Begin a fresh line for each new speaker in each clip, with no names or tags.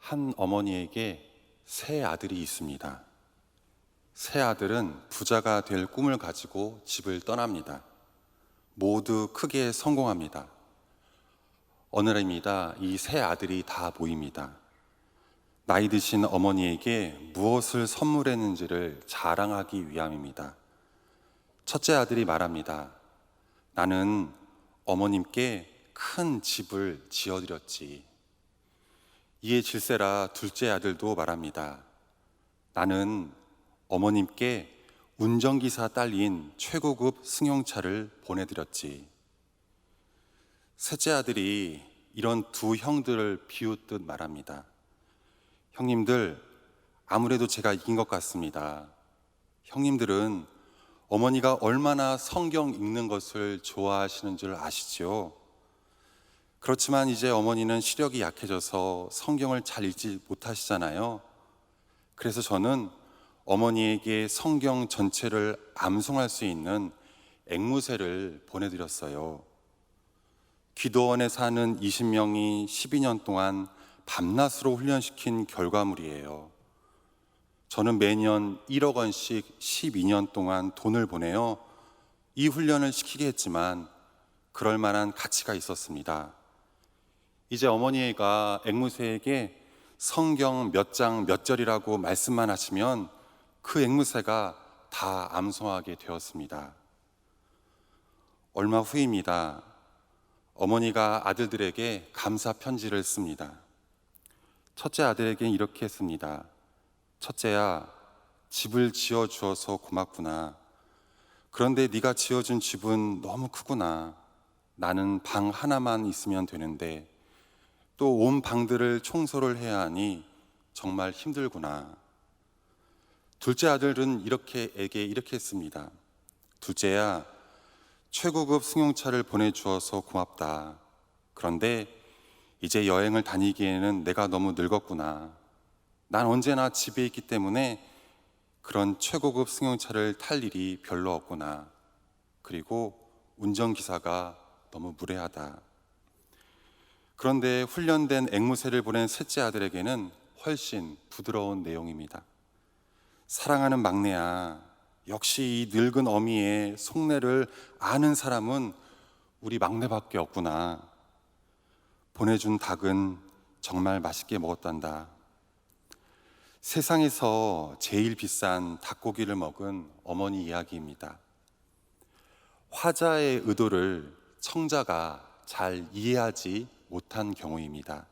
한 어머니에게 세 아들이 있습니다. 세 아들은 부자가 될 꿈을 가지고 집을 떠납니다. 모두 크게 성공합니다. 어느 날입니다. 이 세 아들이 다 모입니다. 나이 드신 어머니에게 무엇을 선물했는지를 자랑하기 위함입니다. 첫째 아들이 말합니다. 나는 어머님께 큰 집을 지어드렸지. 이에 질세라 둘째 아들도 말합니다. 나는 어머님께 운전기사 딸린 최고급 승용차를 보내드렸지. 셋째 아들이 이런 두 형들을 비웃듯 말합니다. 형님들, 아무래도 제가 이긴 것 같습니다. 형님들은 어머니가 얼마나 성경 읽는 것을 좋아하시는 줄 아시죠? 그렇지만 이제 어머니는 시력이 약해져서 성경을 잘 읽지 못하시잖아요. 그래서 저는 어머니에게 성경 전체를 암송할 수 있는 앵무새를 보내드렸어요. 기도원에 사는 20명이 12년 동안 밤낮으로 훈련시킨 결과물이에요. 저는 매년 1억 원씩 12년 동안 돈을 보내어 이 훈련을 시키게 했지만 그럴 만한 가치가 있었습니다. 이제 어머니가 앵무새에게 성경 몇 장 몇 절이라고 말씀만 하시면 그 앵무새가 다 암송하게 되었습니다. 얼마 후입니다. 어머니가 아들들에게 감사 편지를 씁니다. 첫째 아들에게 이렇게 했습니다. 첫째야, 집을 지어주어서 고맙구나. 그런데 네가 지어준 집은 너무 크구나. 나는 방 하나만 있으면 되는데 또 온 방들을 청소를 해야 하니 정말 힘들구나. 둘째 아들은 이렇게 했습니다. 둘째야, 최고급 승용차를 보내주어서 고맙다. 그런데 이제 여행을 다니기에는 내가 너무 늙었구나. 난 언제나 집에 있기 때문에 그런 최고급 승용차를 탈 일이 별로 없구나. 그리고 운전기사가 너무 무례하다. 그런데 훈련된 앵무새를 보낸 셋째 아들에게는 훨씬 부드러운 내용입니다. 사랑하는 막내야, 역시 이 늙은 어미의 속내를 아는 사람은 우리 막내밖에 없구나. 보내준 닭은 정말 맛있게 먹었단다. 세상에서 제일 비싼 닭고기를 먹은 어머니 이야기입니다. 화자의 의도를 청자가 잘 이해하지 못한 경우입니다.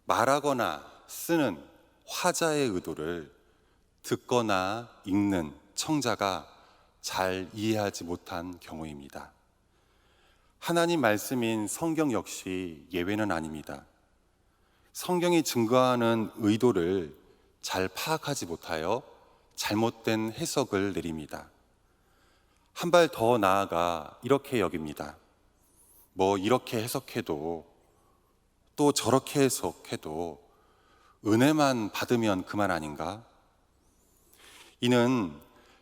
말하거나 쓰는 화자의 의도를 듣거나 읽는 청자가 잘 이해하지 못한 경우입니다. 하나님 말씀인 성경 역시 예외는 아닙니다. 성경이 증거하는 의도를 잘 파악하지 못하여 잘못된 해석을 내립니다. 한 발 더 나아가 이렇게 여깁니다. 뭐 이렇게 해석해도 또 저렇게 해석해도 은혜만 받으면 그만 아닌가? 이는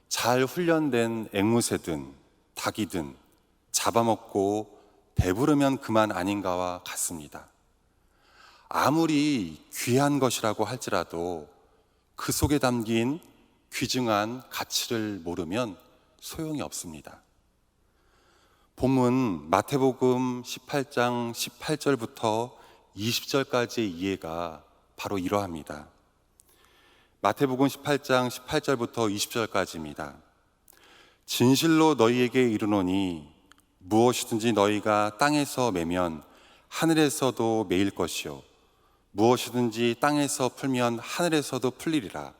잘 훈련된 앵무새든 닭이든 잡아먹고 배부르면 그만 아닌가와 같습니다. 아무리 귀한 것이라고 할지라도 그 속에 담긴 귀중한 가치를 모르면 소용이 없습니다. 본문 마태복음 18장 18절부터 20절까지의 이해가 바로 이러합니다. 마태복음 18장 18절부터 20절까지입니다. 진실로 너희에게 이르노니 무엇이든지 너희가 땅에서 매면 하늘에서도 매일 것이요 무엇이든지 땅에서 풀면 하늘에서도 풀리리라.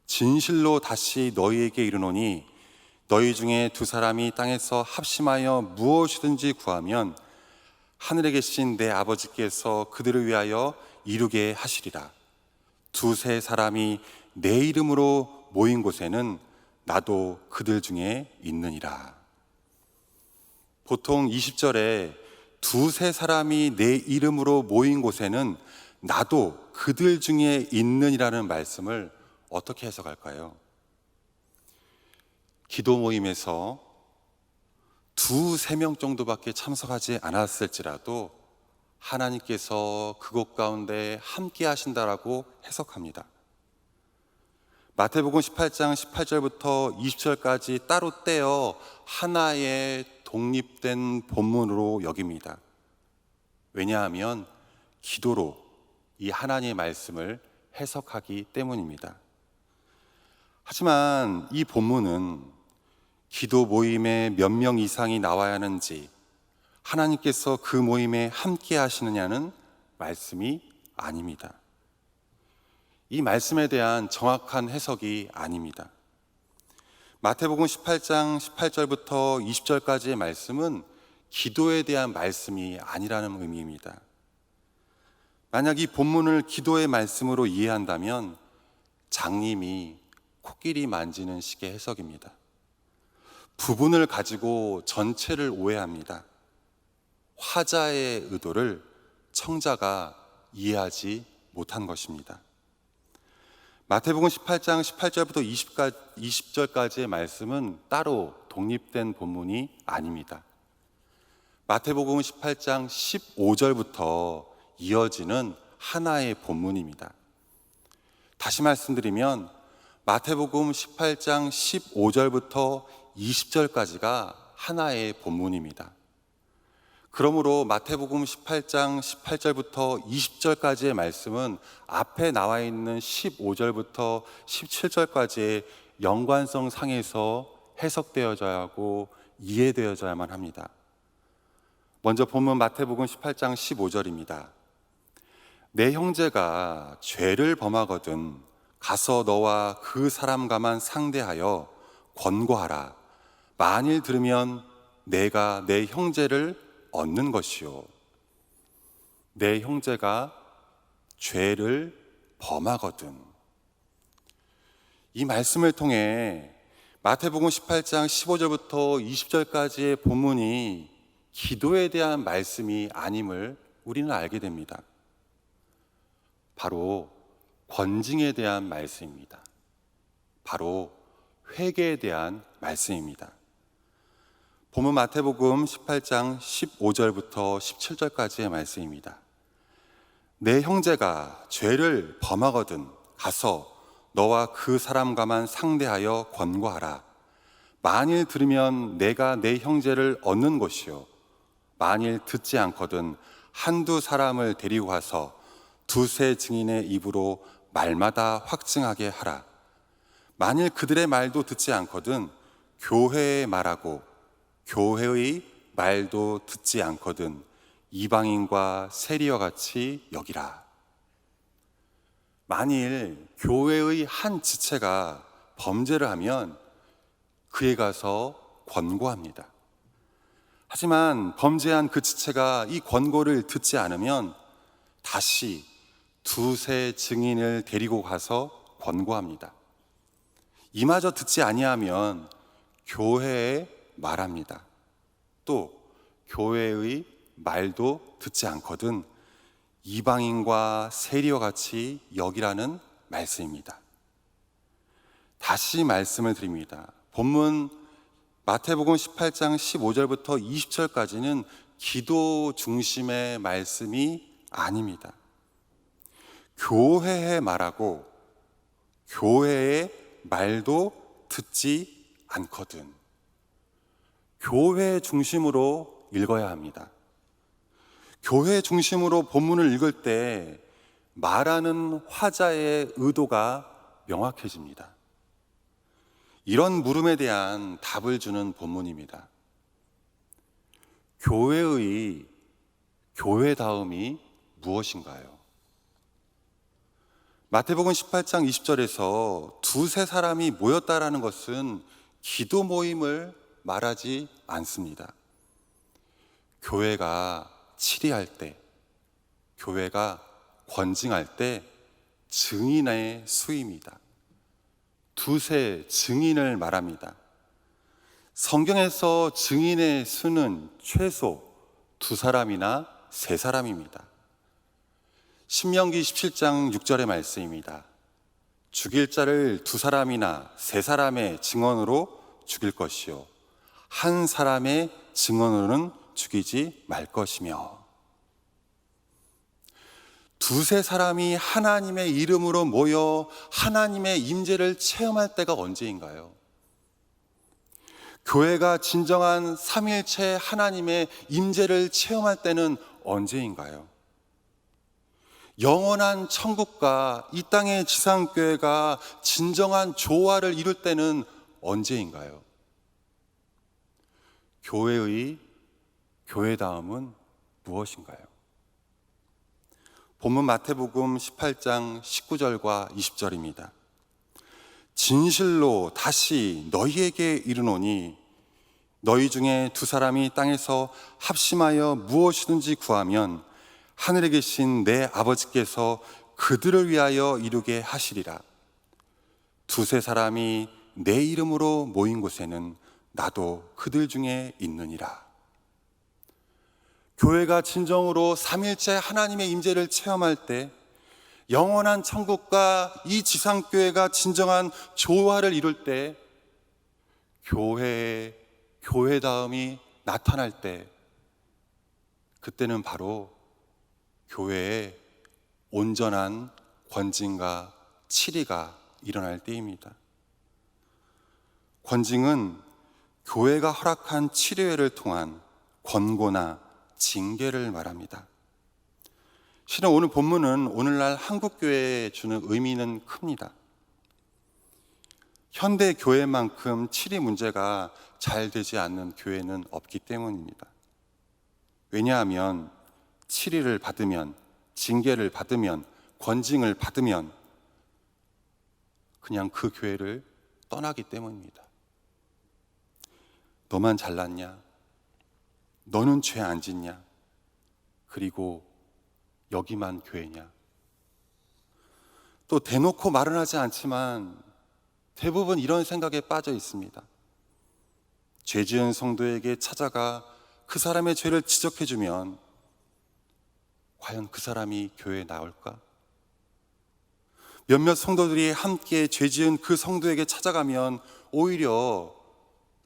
진실로 다시 너희에게 이르노니 너희 중에 두 사람이 땅에서 합심하여 무엇이든지 구하면 하늘에 계신 내 아버지께서 그들을 위하여 이루게 하시리라. 두세 사람이 내 이름으로 모인 곳에는 나도 그들 중에 있느니라. 보통 20절에 두세 사람이 내 이름으로 모인 곳에는 나도 그들 중에 있느니라는 말씀을 어떻게 해석할까요? 기도 모임에서 두세 명 정도밖에 참석하지 않았을지라도 하나님께서 그곳 가운데 함께 하신다라고 해석합니다. 마태복음 18장 18절부터 20절까지 따로 떼어 하나의 독립된 본문으로 여깁니다. 왜냐하면 기도로 이 하나님의 말씀을 해석하기 때문입니다. 하지만 이 본문은 기도 모임에 몇 명 이상이 나와야 하는지, 하나님께서 그 모임에 함께 하시느냐는 말씀이 아닙니다. 이 말씀에 대한 정확한 해석이 아닙니다. 마태복음 18장 18절부터 20절까지의 말씀은 기도에 대한 말씀이 아니라는 의미입니다. 만약 이 본문을 기도의 말씀으로 이해한다면 장님이 코끼리 만지는 식의 해석입니다. 부분을 가지고 전체를 오해합니다. 화자의 의도를 청자가 이해하지 못한 것입니다. 마태복음 18장 18절부터 20절까지의 말씀은 따로 독립된 본문이 아닙니다. 마태복음 18장 15절부터 이어지는 하나의 본문입니다. 다시 말씀드리면 마태복음 18장 15절부터 20절까지가 하나의 본문입니다. 그러므로 마태복음 18장 18절부터 20절까지의 말씀은 앞에 나와 있는 15절부터 17절까지의 연관성 상에서 해석되어져야 하고 이해되어져야만 합니다. 먼저 본문 마태복음 18장 15절입니다. 내 형제가 죄를 범하거든 가서 너와 그 사람과만 상대하여 권고하라. 만일 들으면 내가 내 형제를 얻는 것이요. 내 형제가 죄를 범하거든. 이 말씀을 통해 마태복음 18장 15절부터 20절까지의 본문이 기도에 대한 말씀이 아님을 우리는 알게 됩니다. 바로 권징에 대한 말씀입니다. 바로 회개에 대한 말씀입니다. 본문 마태복음 18장 15절부터 17절까지의 말씀입니다. 내 형제가 죄를 범하거든 가서 너와 그 사람과만 상대하여 권고하라. 만일 들으면 내가 내 형제를 얻는 것이요. 만일 듣지 않거든 한두 사람을 데리고 가서 두세 증인의 입으로 말마다 확증하게 하라. 만일 그들의 말도 듣지 않거든 교회에 말하고 교회의 말도 듣지 않거든 이방인과 세리와 같이 여기라. 만일 교회의 한 지체가 범죄를 하면 그에 가서 권고합니다. 하지만 범죄한 그 지체가 이 권고를 듣지 않으면 다시 두세 증인을 데리고 가서 권고합니다. 이마저 듣지 아니하면 교회에 말합니다. 또 교회의 말도 듣지 않거든 이방인과 세리와 같이 여기라는 말씀입니다. 다시 말씀을 드립니다. 본문 마태복음 18장 15절부터 20절까지는 기도 중심의 말씀이 아닙니다. 교회에 말하고 교회의 말도 듣지 않거든. 교회 중심으로 읽어야 합니다. 교회 중심으로 본문을 읽을 때 말하는 화자의 의도가 명확해집니다. 이런 물음에 대한 답을 주는 본문입니다. 교회의 교회다움이 무엇인가요? 마태복음 18장 20절에서 두세 사람이 모였다라는 것은 기도 모임을 말하지 않습니다. 교회가 치리할 때, 교회가 권징할 때 증인의 수입니다. 두세 증인을 말합니다. 성경에서 증인의 수는 최소 두 사람이나 세 사람입니다. 신명기 17장 6절의 말씀입니다. 죽일 자를 두 사람이나 세 사람의 증언으로 죽일 것이요 한 사람의 증언으로는 죽이지 말 것이며. 두세 사람이 하나님의 이름으로 모여 하나님의 임재를 체험할 때가 언제인가요? 교회가 진정한 삼위일체 하나님의 임재를 체험할 때는 언제인가요? 영원한 천국과 이 땅의 지상교회가 진정한 조화를 이룰 때는 언제인가요? 교회의 교회다움은 무엇인가요? 본문 마태복음 18장 19절과 20절입니다. 진실로 다시 너희에게 이르노니 너희 중에 두 사람이 땅에서 합심하여 무엇이든지 구하면 하늘에 계신 내 아버지께서 그들을 위하여 이루게 하시리라. 두세 사람이 내 이름으로 모인 곳에는 나도 그들 중에 있느니라. 교회가 진정으로 삼일째 하나님의 임재를 체험할 때, 영원한 천국과 이 지상교회가 진정한 조화를 이룰 때, 교회의 교회다움이 나타날 때, 그때는 바로 교회의 온전한 권징과 치리가 일어날 때입니다. 권징은 교회가 허락한 치료회를 통한 권고나 징계를 말합니다. 실은 오늘 본문은 오늘날 한국교회에 주는 의미는 큽니다. 현대 교회만큼 치리 문제가 잘 되지 않는 교회는 없기 때문입니다. 왜냐하면 치리를 받으면, 징계를 받으면, 권징을 받으면 그냥 그 교회를 떠나기 때문입니다. 너만 잘났냐? 너는 죄 안 짓냐? 그리고 여기만 교회냐? 또 대놓고 말은 하지 않지만 대부분 이런 생각에 빠져 있습니다. 죄 지은 성도에게 찾아가 그 사람의 죄를 지적해주면 과연 그 사람이 교회에 나올까? 몇몇 성도들이 함께 죄 지은 그 성도에게 찾아가면 오히려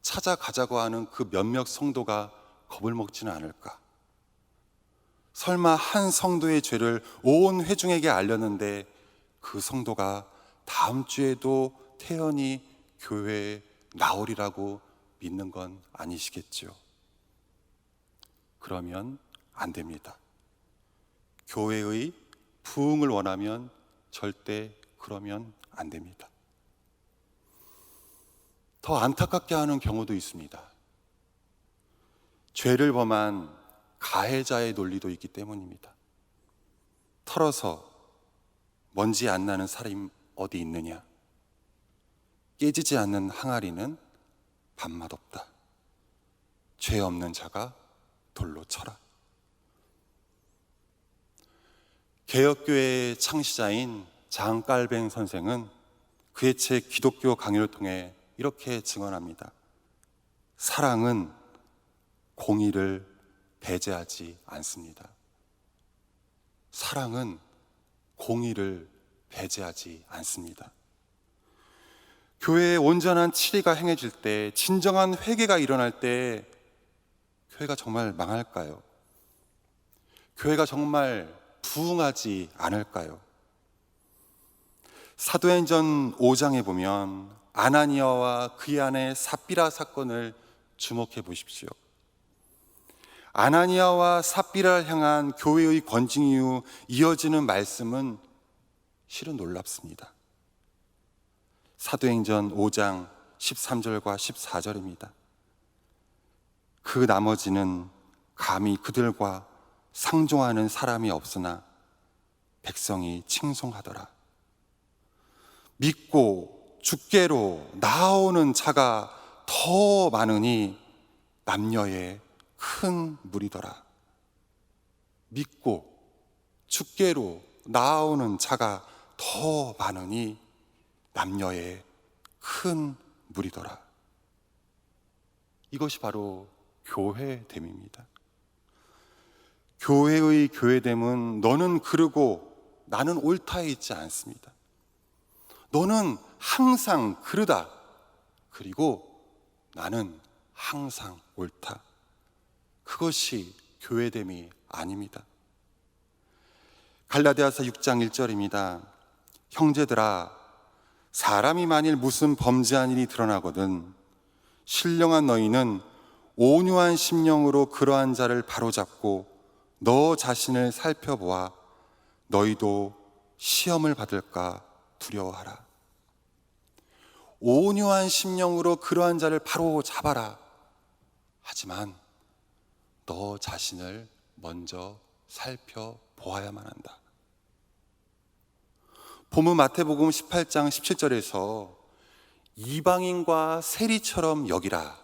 찾아가자고 하는 그 몇몇 성도가 겁을 먹지는 않을까? 설마 한 성도의 죄를 온 회중에게 알렸는데 그 성도가 다음 주에도 태연히 교회에 나오리라고 믿는 건 아니시겠죠? 그러면 안 됩니다. 교회의 부흥을 원하면 절대 그러면 안 됩니다. 더 안타깝게 하는 경우도 있습니다. 죄를 범한 가해자의 논리도 있기 때문입니다. 털어서 먼지 안 나는 사람 어디 있느냐? 깨지지 않는 항아리는 밥맛 없다. 죄 없는 자가 돌로 쳐라. 개혁교회의 창시자인 장깔뱅 선생은 그의 책 기독교 강요를 통해 이렇게 증언합니다. 사랑은 공의를 배제하지 않습니다. 사랑은 공의를 배제하지 않습니다. 교회의 온전한 치리가 행해질 때, 진정한 회개가 일어날 때 교회가 정말 망할까요? 교회가 정말 부흥하지 않을까요? 사도행전 5장에 보면 아나니아와 그의 아내 삽비라 사건을 주목해 보십시오. 아나니아와 삽비라를 향한 교회의 권징 이후 이어지는 말씀은 실은 놀랍습니다. 사도행전 5장 13절과 14절입니다. 그 나머지는 감히 그들과 상종하는 사람이 없으나 백성이 칭송하더라. 믿고 주께로 나아오는 자가 더 많으니 남녀의 큰 무리더라. 믿고 주께로 나아오는 자가 더 많으니 남녀의 큰 무리더라. 이것이 바로 교회됨입니다. 교회의 교회됨은 너는 그르고 나는 옳다에 있지 않습니다. 너는 항상 그르다. 그리고 나는 항상 옳다. 그것이 교회됨이 아닙니다. 갈라디아서 6장 1절입니다. 형제들아, 사람이 만일 무슨 범죄한 일이 드러나거든 신령한 너희는 온유한 심령으로 그러한 자를 바로잡고 너 자신을 살펴보아 너희도 시험을 받을까 두려워하라. 온유한 심령으로 그러한 자를 바로 잡아라. 하지만 너 자신을 먼저 살펴보아야만 한다. 본문 마태복음 18장 17절에서 이방인과 세리처럼 여기라.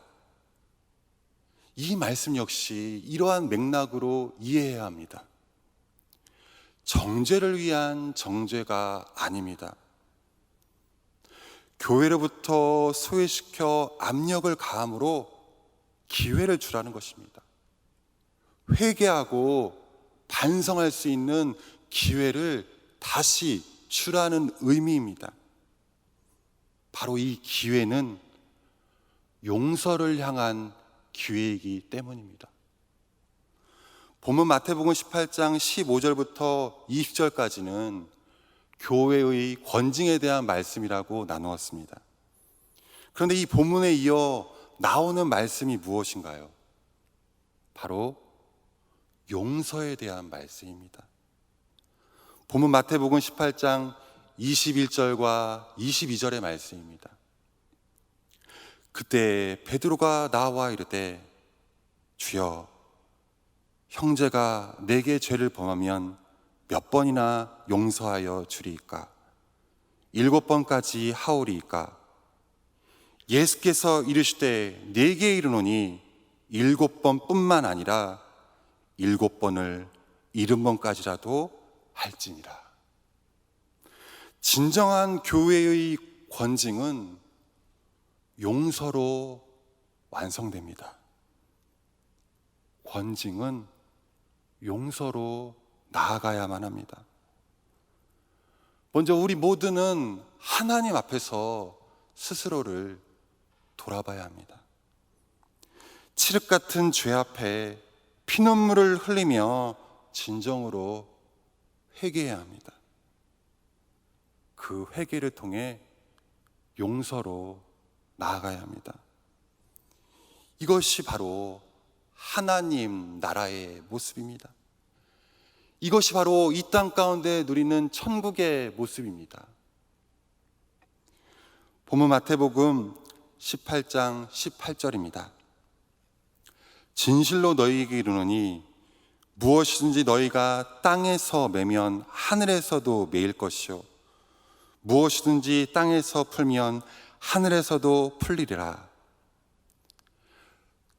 이 말씀 역시 이러한 맥락으로 이해해야 합니다. 정죄를 위한 정죄가 아닙니다. 교회로부터 소외시켜 압력을 가함으로 기회를 주라는 것입니다. 회개하고 반성할 수 있는 기회를 다시 주라는 의미입니다. 바로 이 기회는 용서를 향한 기회이기 때문입니다. 본문 마태복음 18장 15절부터 20절까지는 교회의 권징에 대한 말씀이라고 나누었습니다. 그런데 이 본문에 이어 나오는 말씀이 무엇인가요? 바로 용서에 대한 말씀입니다. 본문 마태복음 18장 21절과 22절의 말씀입니다. 그때 베드로가 나와 이르되 주여, 형제가 내게 죄를 범하면 몇 번이나 용서하여 주리이까? 7번까지 하오리이까? 예수께서 이르시되 내게 이르노니 7번뿐만 아니라 7번을 70번까지라도 할지니라. 진정한 교회의 권징은 용서로 완성됩니다. 권징은 용서로 나아가야만 합니다. 먼저 우리 모두는 하나님 앞에서 스스로를 돌아봐야 합니다. 칠흑 같은 죄 앞에 피눈물을 흘리며 진정으로 회개해야 합니다. 그 회개를 통해 용서로 나아가야 합니다. 이것이 바로 하나님 나라의 모습입니다. 이것이 바로 이 땅 가운데 누리는 천국의 모습입니다. 본문 마태복음 18장 18절입니다. 진실로 너희에게 이르노니 무엇이든지 너희가 땅에서 매면 하늘에서도 매일 것이요 무엇이든지 땅에서 풀면 하늘에서도 풀리리라.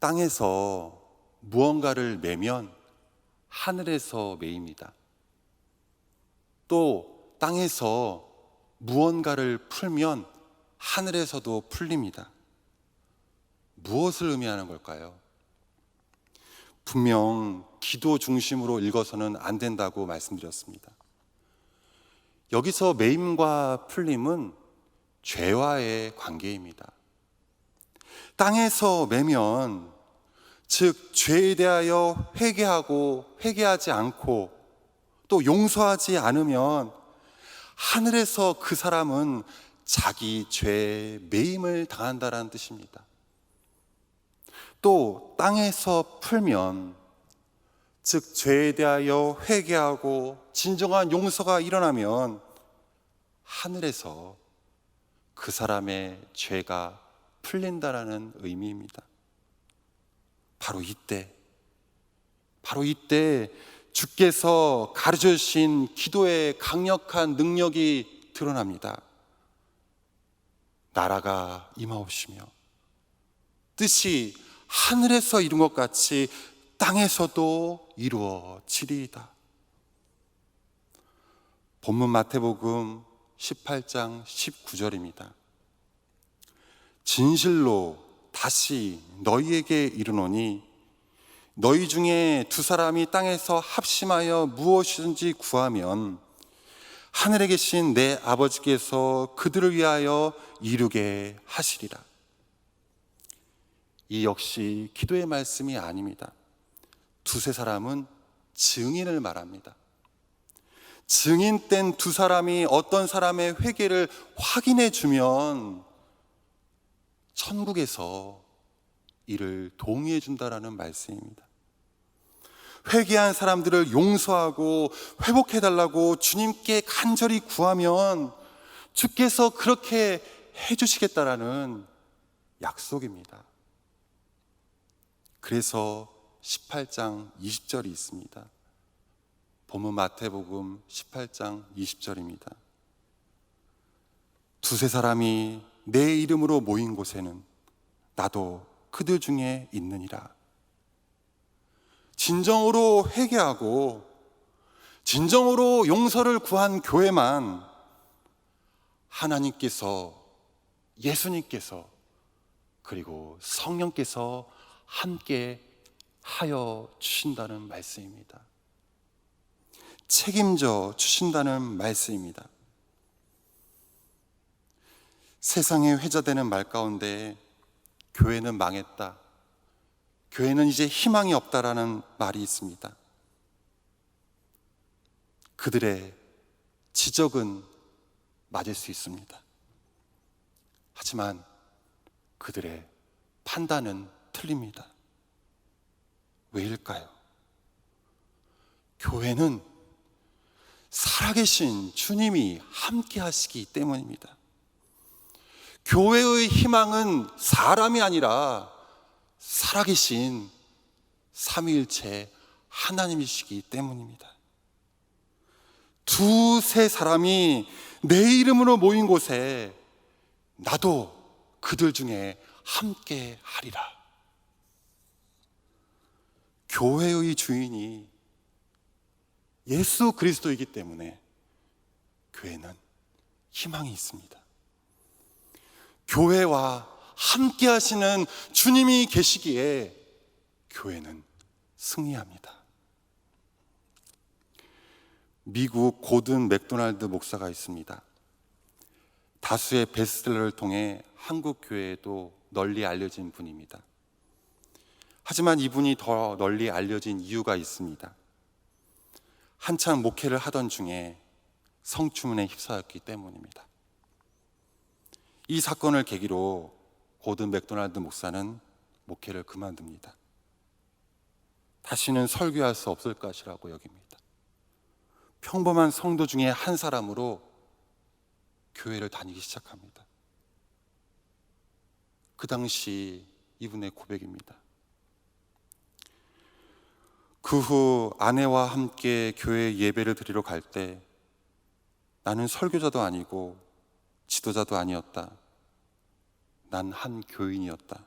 땅에서 무언가를 매면 하늘에서 매입니다. 또 땅에서 무언가를 풀면 하늘에서도 풀립니다. 무엇을 의미하는 걸까요? 분명 기도 중심으로 읽어서는 안 된다고 말씀드렸습니다. 여기서 매임과 풀림은 죄와의 관계입니다. 땅에서 매면, 즉 죄에 대하여 회개하고 회개하지 않고 또 용서하지 않으면 하늘에서 그 사람은 자기 죄에 매임을 당한다라는 뜻입니다. 또 땅에서 풀면, 즉 죄에 대하여 회개하고 진정한 용서가 일어나면 하늘에서 그 사람의 죄가 풀린다라는 의미입니다. 바로 이때 주께서 가르쳐 주신 기도의 강력한 능력이 드러납니다. 나라가 임하옵시며 뜻이 하늘에서 이룬 것 같이 땅에서도 이루어지리이다. 본문 마태복음 18장 19절입니다. 진실로 다시 너희에게 이르노니 너희 중에 두 사람이 땅에서 합심하여 무엇이든지 구하면 하늘에 계신 내 아버지께서 그들을 위하여 이루게 하시리라. 이 역시 기도의 말씀이 아닙니다. 두세 사람은 증인을 말합니다. 증인된 두 사람이 어떤 사람의 회개를 확인해 주면 천국에서 이를 동의해 준다라는 말씀입니다. 회개한 사람들을 용서하고 회복해 달라고 주님께 간절히 구하면 주께서 그렇게 해 주시겠다라는 약속입니다. 그래서 18장 20절이 있습니다. 본문 마태복음 18장 20절입니다. 두세 사람이 내 이름으로 모인 곳에는 나도 그들 중에 있느니라. 진정으로 회개하고 진정으로 용서를 구한 교회만 하나님께서, 예수님께서, 그리고 성령께서 함께 하여 주신다는 말씀입니다. 책임져 주신다는 말씀입니다. 세상에 회자되는 말 가운데 교회는 망했다, 교회는 이제 희망이 없다라는 말이 있습니다. 그들의 지적은 맞을 수 있습니다. 하지만 그들의 판단은 틀립니다. 왜일까요? 교회는 살아계신 주님이 함께 하시기 때문입니다. 교회의 희망은 사람이 아니라 살아계신 삼위일체 하나님이시기 때문입니다. 두세 사람이 내 이름으로 모인 곳에 나도 그들 중에 함께 하리라. 교회의 주인이 예수 그리스도이기 때문에 교회는 희망이 있습니다. 교회와 함께 하시는 주님이 계시기에 교회는 승리합니다. 미국 고든 맥도날드 목사가 있습니다. 다수의 베스트셀러를 통해 한국 교회에도 널리 알려진 분입니다. 하지만 이분이 더 널리 알려진 이유가 있습니다. 한창 목회를 하던 중에 성추문에 휩싸였기 때문입니다. 이 사건을 계기로 고든 맥도날드 목사는 목회를 그만둡니다. 다시는 설교할 수 없을 것이라고 여깁니다. 평범한 성도 중에 한 사람으로 교회를 다니기 시작합니다. 그 당시 이분의 고백입니다. 그 후 아내와 함께 교회 예배를 드리러 갈 때 나는 설교자도 아니고 지도자도 아니었다. 난 한 교인이었다.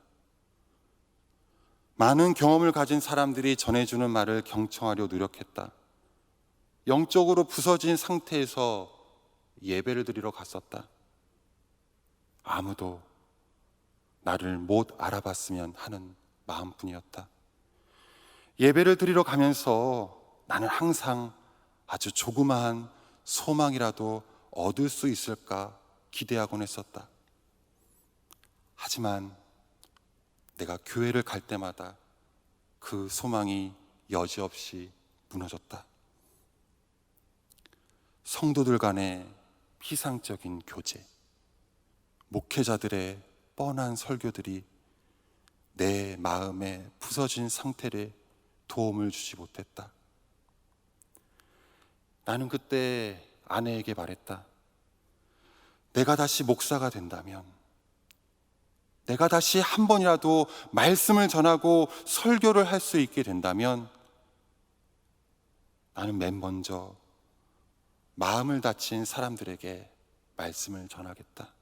많은 경험을 가진 사람들이 전해주는 말을 경청하려 노력했다. 영적으로 부서진 상태에서 예배를 드리러 갔었다. 아무도 나를 못 알아봤으면 하는 마음뿐이었다. 예배를 드리러 가면서 나는 항상 아주 조그마한 소망이라도 얻을 수 있을까 기대하곤 했었다. 하지만 내가 교회를 갈 때마다 그 소망이 여지없이 무너졌다. 성도들 간의 피상적인 교제, 목회자들의 뻔한 설교들이 내 마음의 부서진 상태를 도움을 주지 못했다. 나는 그때 아내에게 말했다. 내가 다시 목사가 된다면, 내가 다시 한 번이라도 말씀을 전하고 설교를 할 수 있게 된다면 나는 맨 먼저 마음을 다친 사람들에게 말씀을 전하겠다.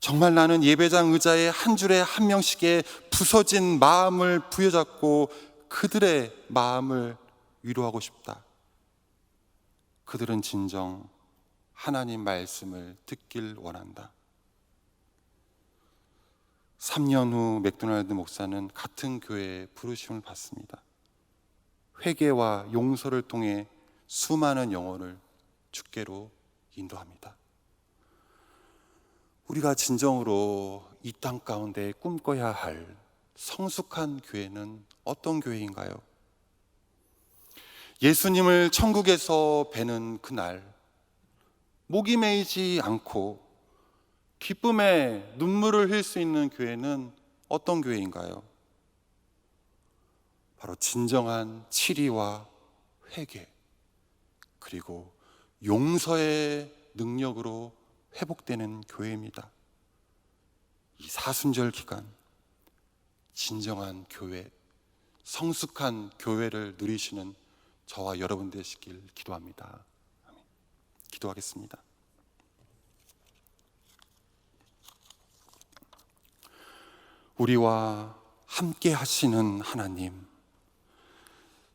정말 나는 예배장 의자에 한 줄에 한 명씩의 부서진 마음을 부여잡고 그들의 마음을 위로하고 싶다. 그들은 진정 하나님 말씀을 듣길 원한다. 3년 후 맥도날드 목사는 같은 교회에 부르심을 받습니다. 회개와 용서를 통해 수많은 영혼을 주께로 인도합니다. 우리가 진정으로 이 땅 가운데 꿈꿔야 할 성숙한 교회는 어떤 교회인가요? 예수님을 천국에서 뵈는 그날, 목이 메이지 않고 기쁨에 눈물을 흘릴 수 있는 교회는 어떤 교회인가요? 바로 진정한 치리와 회개, 그리고 용서의 능력으로 회복되는 교회입니다. 이 사순절 기간, 진정한 교회, 성숙한 교회를 누리시는 저와 여러분 되시길 기도합니다. 아멘. 기도하겠습니다. 우리와 함께 하시는 하나님,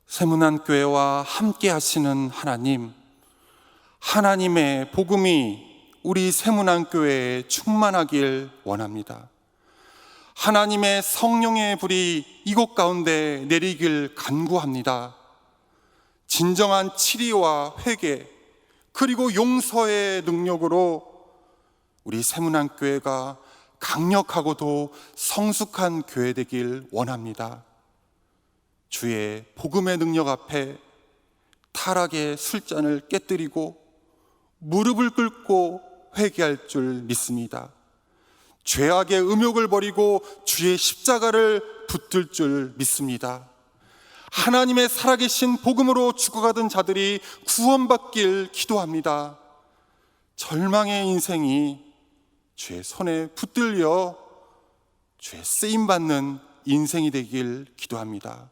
세문안교회와 함께 하시는 하나님, 하나님의 복음이 우리 세문안교회에 충만하길 원합니다. 하나님의 성령의 불이 이곳 가운데 내리길 간구합니다. 진정한 치리와 회개, 그리고 용서의 능력으로 우리 세문안교회가 강력하고도 성숙한 교회 되길 원합니다. 주의 복음의 능력 앞에 타락의 술잔을 깨뜨리고 무릎을 꿇고 회개할 줄 믿습니다. 죄악의 음욕을 버리고 주의 십자가를 붙들 줄 믿습니다. 하나님의 살아계신 복음으로 죽어가던 자들이 구원받길 기도합니다. 절망의 인생이 주의 손에 붙들려 주의 쓰임받는 인생이 되길 기도합니다.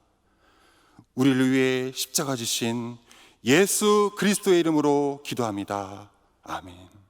우리를 위해 십자가 지신 예수 그리스도의 이름으로 기도합니다. 아멘.